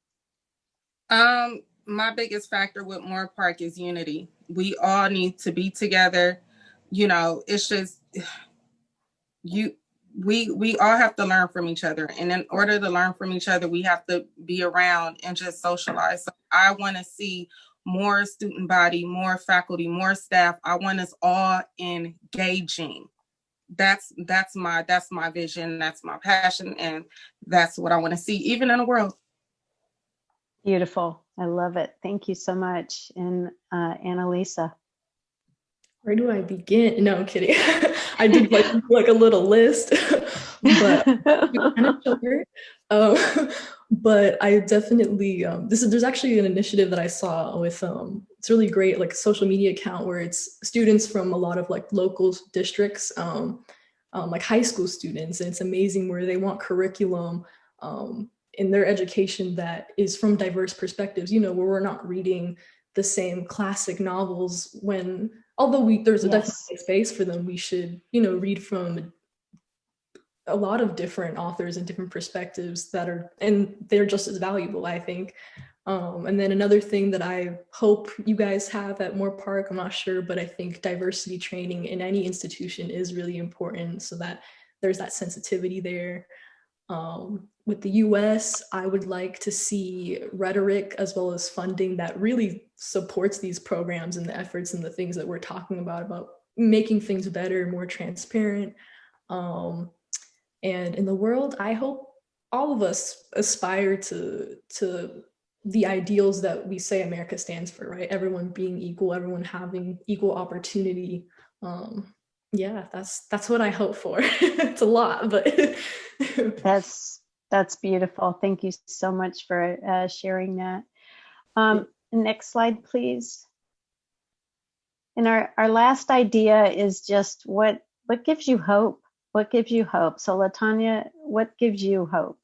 My biggest factor with Moorpark is unity. We all need to be together. It's just we all have to learn from each other. And in order to learn from each other, we have to be around and just socialize. So I want to see more student body, more faculty, more staff. I want us all engaging. That's my vision, that's my passion, and that's what I want to see even in the world. Beautiful. I love it. Thank you so much. And Annalisa. Where do I begin? No, I'm kidding. I did like a little list, but kind of short. But I definitely there's actually an initiative that I saw with it's really great, like a social media account where it's students from a lot of like local districts, like high school students, and it's amazing where they want curriculum in their education that is from diverse perspectives. Where we're not reading the same classic novels when. Although there's a definitely space for them, we should, read from a lot of different authors and different perspectives and they're just as valuable, I think. And then another thing that I hope you guys have at Moorpark, I'm not sure, but I think diversity training in any institution is really important so that there's that sensitivity there. With the US, I would like to see rhetoric as well as funding that really supports these programs and the efforts and the things that we're talking about making things better, more transparent. And in the world, I hope all of us aspire to the ideals that we say America stands for, right? Everyone being equal, everyone having equal opportunity. That's what I hope for. It's a lot, but That's beautiful. Thank you so much for sharing that. Next slide, please. And our last idea is just what gives you hope? What gives you hope? So LaTanya, what gives you hope?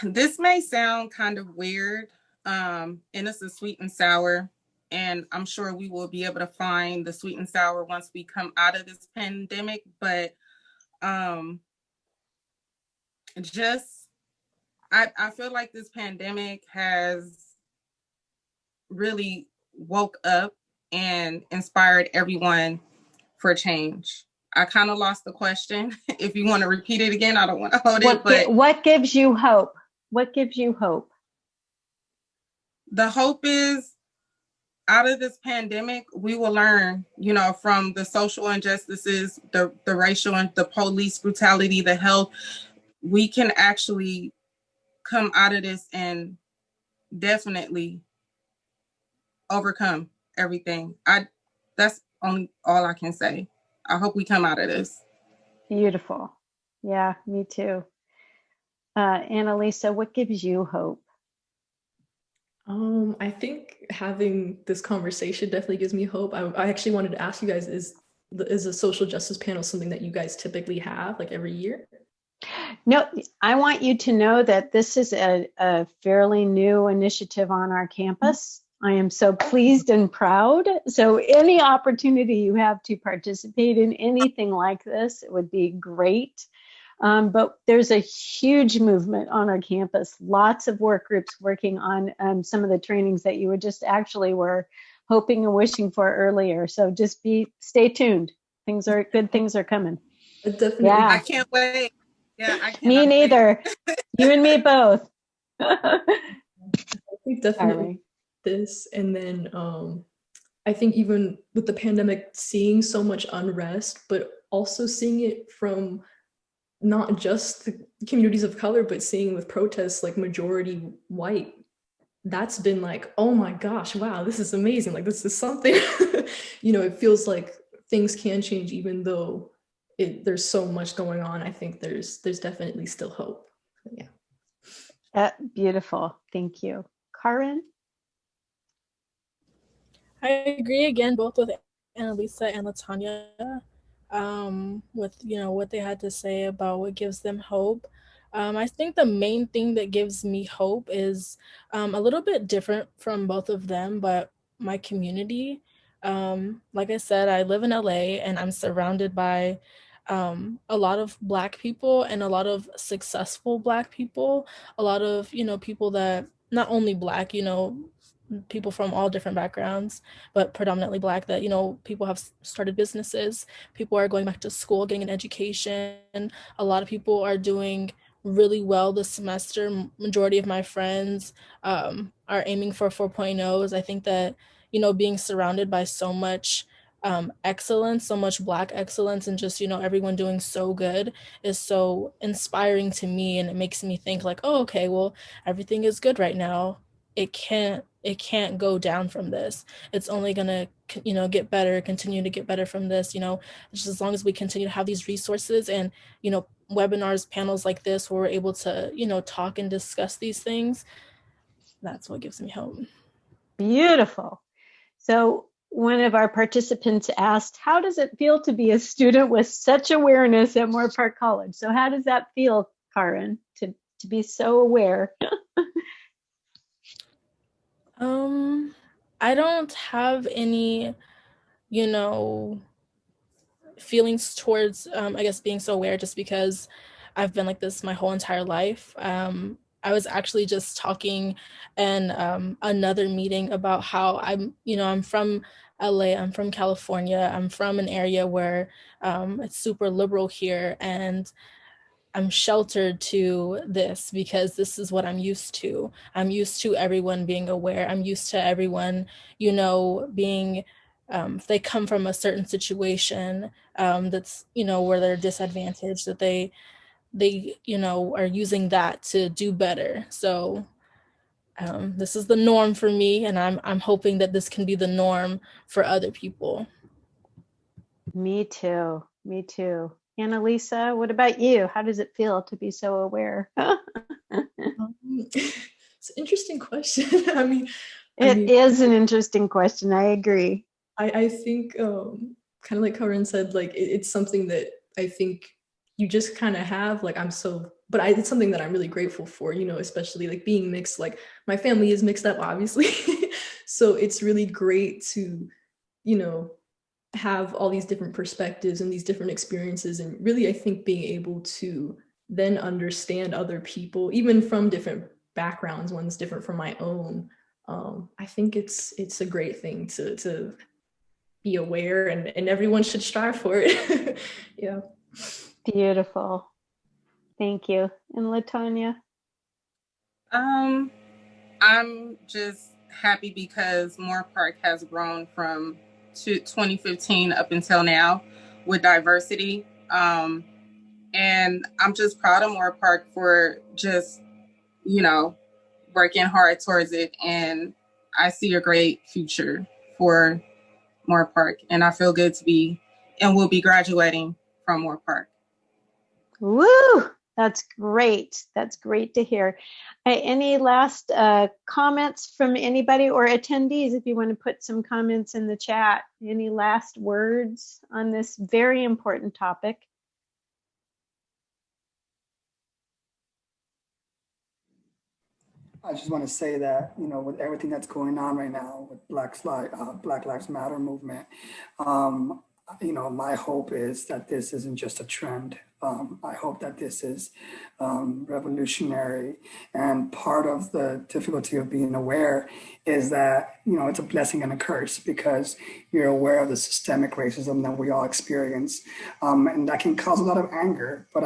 This may sound kind of weird, and it's a sweet and sour. And I'm sure we will be able to find the sweet and sour once we come out of this pandemic. But I feel like this pandemic has really woke up and inspired everyone for change. I kind of lost the question. If you want to repeat it again, I don't want to hold it. But what gives you hope? What gives you hope? The hope is out of this pandemic, we will learn, from the social injustices, the racial and the police brutality, the health. We can actually come out of this and definitely overcome everything. That's only all I can say. I hope we come out of this. Beautiful. Yeah, me too. Annalisa, what gives you hope? I think having this conversation definitely gives me hope. I actually wanted to ask you guys, is a social justice panel something that you guys typically have like every year? No, I want you to know that this is a fairly new initiative on our campus. I am so pleased and proud. So any opportunity you have to participate in anything like this, it would be great. But there's a huge movement on our campus, lots of work groups working on some of the trainings that you were hoping and wishing for earlier. So just stay tuned. Good things are coming. Definitely. Yeah. I can't wait. Yeah, I can't. Me neither. You and me both. I think definitely this. And then I think even with the pandemic, seeing so much unrest, but also seeing it from not just the communities of color, but seeing with protests like majority white, that's been like, oh my gosh, wow, this is amazing. Like, this is something, it feels like things can change even though there's so much going on. I think there's definitely still hope. Yeah. Beautiful. Thank you. Karin? I agree again, both with Annalisa and Latanya, with what they had to say about what gives them hope. I think the main thing that gives me hope is a little bit different from both of them, but my community. Like I said, I live in LA and I'm surrounded by a lot of Black people and a lot of successful Black people, a lot of, people that not only Black, people from all different backgrounds, but predominantly Black, that, people have started businesses, people are going back to school, getting an education. A lot of people are doing really well this semester. Majority of my friends are aiming for 4.0s. I think that, being surrounded by so much excellence, so much Black excellence, and just, everyone doing so good is so inspiring to me. And it makes me think like, oh, okay, well, everything is good right now. It can't go down from this. It's only gonna get better, continue to get better from this. Just as long as we continue to have these resources and webinars, panels like this, where we're able to talk and discuss these things, that's what gives me hope. Beautiful. So one of our participants asked, how does it feel to be a student with such awareness at Moorpark College? So how does that feel, Karin, to be so aware? I don't have any, feelings towards, I guess, being so aware, just because I've been like this my whole entire life. I was actually just talking in another meeting about how I'm from LA, I'm from California, I'm from an area where it's super liberal here, and I'm sheltered to this because this is what I'm used to. I'm used to everyone being aware. I'm used to everyone, being, if they come from a certain situation that's, where they're disadvantaged, that they are using that to do better. So this is the norm for me, and I'm hoping that this can be the norm for other people. Me too. Me too. Annalisa, what about you? How does it feel to be so aware? It's an interesting question. It is an interesting question. I agree. I think kind of like Karin said, like it's something that I think you just kind of have, like, it's something that I'm really grateful for, especially like being mixed. Like, my family is mixed up, obviously. So it's really great to, have all these different perspectives and these different experiences. And really, I think being able to then understand other people, even from different backgrounds, one's different from my own. I think it's a great thing to be aware, and everyone should strive for it. Yeah. Beautiful. Thank you. And Latanya? I'm just happy because Moorpark has grown from 2015 up until now with diversity. And I'm just proud of Moorpark for just, working hard towards it. And I see a great future for Moorpark. And I feel good to be and will be graduating from Moorpark. Woo! That's great. That's great to hear. Any last comments from anybody or attendees, if you want to put some comments in the chat? Any last words on this very important topic? I just want to say that, with everything that's going on right now with Black Lives Matter movement, my hope is that this isn't just a trend. I hope that this is revolutionary. And part of the difficulty of being aware is that, it's a blessing and a curse because you're aware of the systemic racism that we all experience. And that can cause a lot of anger. But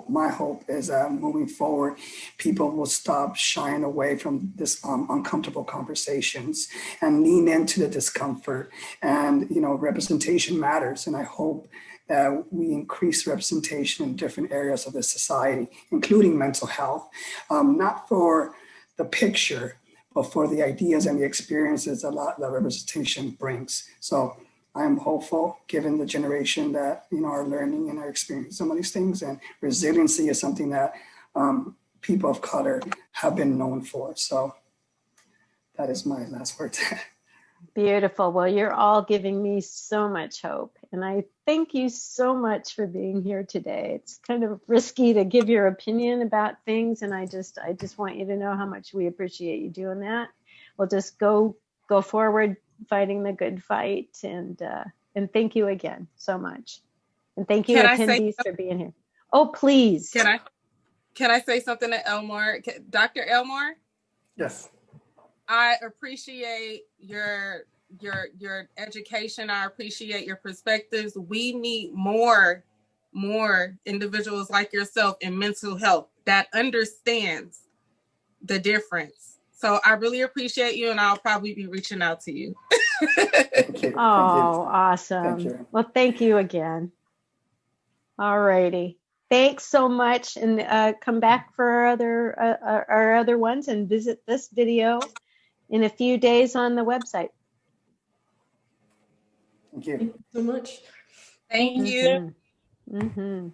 my hope is that moving forward, people will stop shying away from this uncomfortable conversations and lean into the discomfort. And, representation matters. And I hope that we increase representation in different areas of the society, including mental health, not for the picture, but for the ideas and the experiences that representation brings. So I am hopeful, given the generation that are learning and are experiencing some of these things, and resiliency is something that people of color have been known for. So that is my last word. Beautiful. Well, you're all giving me so much hope. And I thank you so much for being here today. It's kind of risky to give your opinion about things. And I just want you to know how much we appreciate you doing that. We'll just go forward fighting the good fight. And thank you again so much. And thank you attendees for being here. Oh, please. Can I say something to Elmore? Dr. Elmore? Yes. I appreciate your education. I appreciate your perspectives. We need more individuals like yourself in mental health that understands the difference. So I really appreciate you, and I'll probably be reaching out to you. Thank you. Oh, awesome. Thank you. Well, thank you again. All righty. Thanks so much, and come back for our other ones and visit this video in a few days on the website. Thank you. Thank you so much. Thank you. Mm-hmm.